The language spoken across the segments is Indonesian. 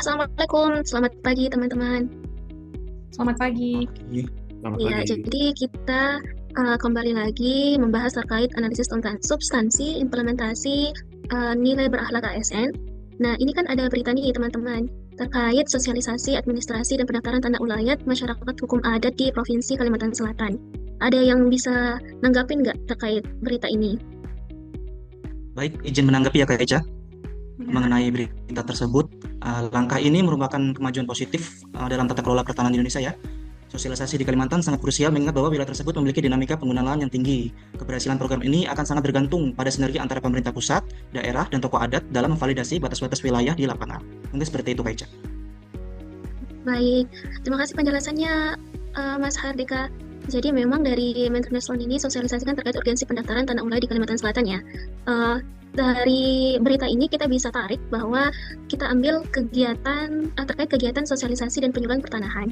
Assalamualaikum, selamat pagi teman-teman. Selamat pagi. Oke, selamat Ya, pagi. jadi kita kembali lagi membahas terkait analisis tentang substansi implementasi nilai berakhlak ASN. Nah, ini kan ada berita nih teman-teman terkait sosialisasi administrasi dan pendaftaran tanda ulayat masyarakat hukum adat di Provinsi Kalimantan Selatan. Ada yang bisa nanggapin nggak terkait berita ini? Baik, izin menanggapi ya Kak Eca Ya, mengenai berita tersebut. Langkah ini merupakan kemajuan positif dalam tata kelola pertanahan di Indonesia ya. Sosialisasi di Kalimantan sangat krusial mengingat bahwa wilayah tersebut memiliki dinamika penggunaan lahan yang tinggi. Keberhasilan program ini akan sangat bergantung pada sinergi antara pemerintah pusat, daerah, dan tokoh adat dalam memvalidasi batas-batas wilayah di lapangan. Mungkin seperti itu Kak Eca. baik. Terima kasih penjelasannya, Mas Hardika. Jadi memang dari Menterineslon ini sosialisasikan terkait urgensi pendaftaran tanah ulayat di Kalimantan Selatan ya. Eh, dari berita ini kita bisa tarik bahwa kita ambil kegiatan terkait kegiatan sosialisasi dan penyuluhan pertanahan.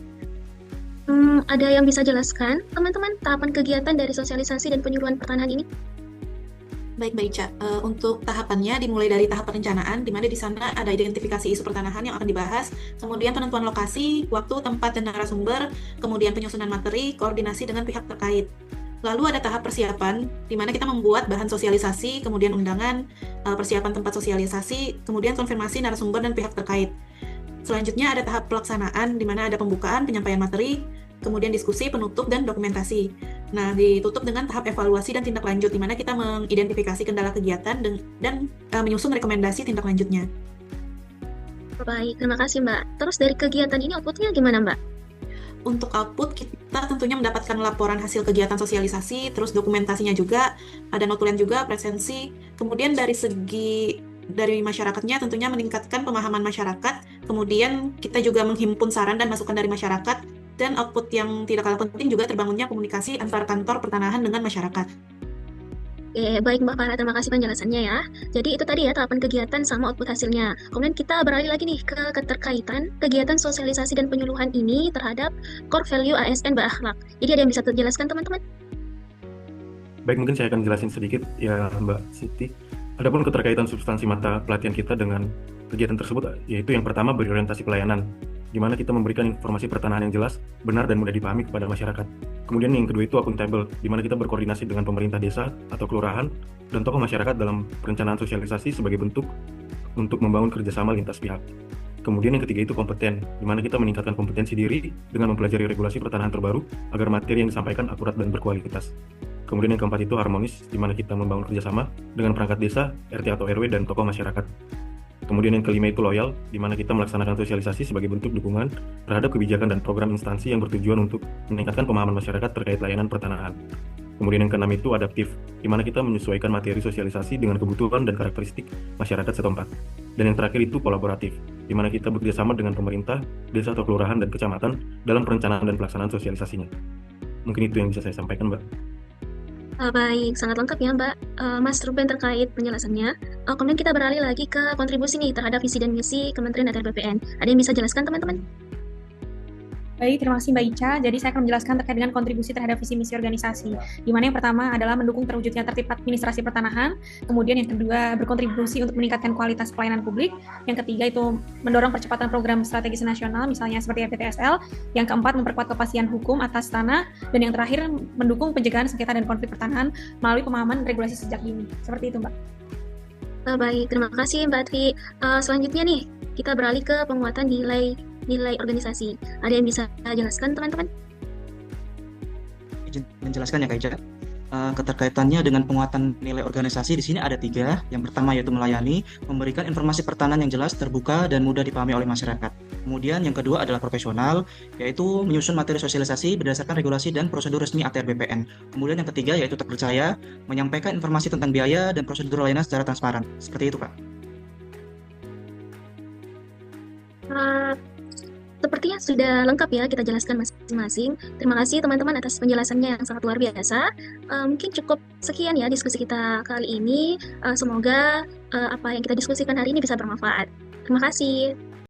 Ada yang bisa jelaskan, teman-teman, tahapan kegiatan dari sosialisasi dan penyuluhan pertanahan ini? Baik, Mbak Ica. Untuk tahapannya dimulai dari tahap perencanaan, di mana di sana ada identifikasi isu pertanahan yang akan dibahas, kemudian penentuan lokasi, waktu, tempat, dan narasumber, kemudian penyusunan materi, koordinasi dengan pihak terkait. Lalu ada tahap persiapan, di mana kita membuat bahan sosialisasi, kemudian undangan, persiapan tempat sosialisasi, kemudian konfirmasi narasumber dan pihak terkait. Selanjutnya ada tahap pelaksanaan, di mana ada pembukaan, penyampaian materi, kemudian diskusi, penutup, dan dokumentasi. Nah, ditutup dengan tahap evaluasi dan tindak lanjut, di mana kita mengidentifikasi kendala kegiatan dan menyusun rekomendasi tindak lanjutnya. Baik, terima kasih Mbak. Terus dari kegiatan ini outputnya gimana Mbak? Untuk output, kita tentunya mendapatkan laporan hasil kegiatan sosialisasi, terus dokumentasinya juga, ada notulen juga, presensi. Kemudian dari masyarakatnya tentunya meningkatkan pemahaman masyarakat, kemudian kita juga menghimpun saran dan masukan dari masyarakat, dan output yang tidak kalah penting juga terbangunnya komunikasi antar kantor pertanahan dengan masyarakat. Baik Mbak Farah, terima kasih penjelasannya ya. Jadi itu tadi ya tahapan kegiatan sama output hasilnya. Kemudian kita beralih lagi nih ke keterkaitan kegiatan sosialisasi dan penyuluhan ini terhadap core value ASN berakhlak. Jadi ada yang bisa terjelaskan teman-teman? Baik, mungkin saya akan jelasin sedikit ya Mbak Siti. Adapun keterkaitan substansi mata pelatihan kita dengan kegiatan tersebut, yaitu yang pertama berorientasi pelayanan, di mana kita memberikan informasi pertanahan yang jelas, benar, dan mudah dipahami kepada masyarakat. Kemudian yang kedua itu akuntabel, di mana kita berkoordinasi dengan pemerintah desa atau kelurahan dan tokoh masyarakat dalam perencanaan sosialisasi sebagai bentuk untuk membangun kerjasama lintas pihak. Kemudian yang ketiga itu kompeten, di mana kita meningkatkan kompetensi diri dengan mempelajari regulasi pertanahan terbaru agar materi yang disampaikan akurat dan berkualitas. Kemudian yang keempat itu harmonis, di mana kita membangun kerjasama dengan perangkat desa, RT atau RW, dan tokoh masyarakat. Kemudian yang kelima itu loyal, di mana kita melaksanakan sosialisasi sebagai bentuk dukungan terhadap kebijakan dan program instansi yang bertujuan untuk meningkatkan pemahaman masyarakat terkait layanan pertanahan. Kemudian yang keenam itu adaptif, di mana kita menyesuaikan materi sosialisasi dengan kebutuhan dan karakteristik masyarakat setempat. Dan yang terakhir itu kolaboratif, di mana kita bekerjasama dengan pemerintah, desa atau kelurahan dan kecamatan dalam perencanaan dan pelaksanaan sosialisasinya. Mungkin itu yang bisa saya sampaikan, Mbak. Baik, sangat lengkap ya Mbak. Mas Ruben terkait penjelasannya. Kemudian kita beralih lagi ke kontribusi nih terhadap visi dan misi Kementerian ATR BPN. Ada yang bisa jelaskan teman-teman? Baik, terima kasih Mbak Ica. Jadi saya akan menjelaskan terkait dengan kontribusi terhadap visi misi organisasi. Di mana yang pertama adalah mendukung terwujudnya tertib administrasi pertanahan, kemudian yang kedua berkontribusi untuk meningkatkan kualitas pelayanan publik, yang ketiga itu mendorong percepatan program strategis nasional misalnya seperti FPTSL, yang keempat memperkuat kepastian hukum atas tanah, dan yang terakhir mendukung pencegahan sengketa dan konflik pertanahan melalui pemahaman regulasi sejak dini. Seperti itu Mbak. Baik, terima kasih Mbak Tri. Selanjutnya nih, kita beralih ke penguatan nilai organisasi. Ada yang bisa jelaskan teman-teman? Izin menjelaskan ya Kak Ica. Keterkaitannya dengan penguatan nilai organisasi di sini ada tiga. Yang pertama yaitu melayani, memberikan informasi pertanahan yang jelas, terbuka, dan mudah dipahami oleh masyarakat. Kemudian yang kedua adalah profesional, yaitu menyusun materi sosialisasi berdasarkan regulasi dan prosedur resmi ATR BPN. Kemudian yang ketiga yaitu terpercaya, menyampaikan informasi tentang biaya dan prosedur layanan secara transparan. Seperti itu, Pak. Uh, Sepertinya sudah lengkap ya kita jelaskan masing-masing. Terima kasih teman-teman atas penjelasannya yang sangat luar biasa. Mungkin cukup sekian ya diskusi kita kali ini. Semoga apa yang kita diskusikan hari ini bisa bermanfaat. Terima kasih.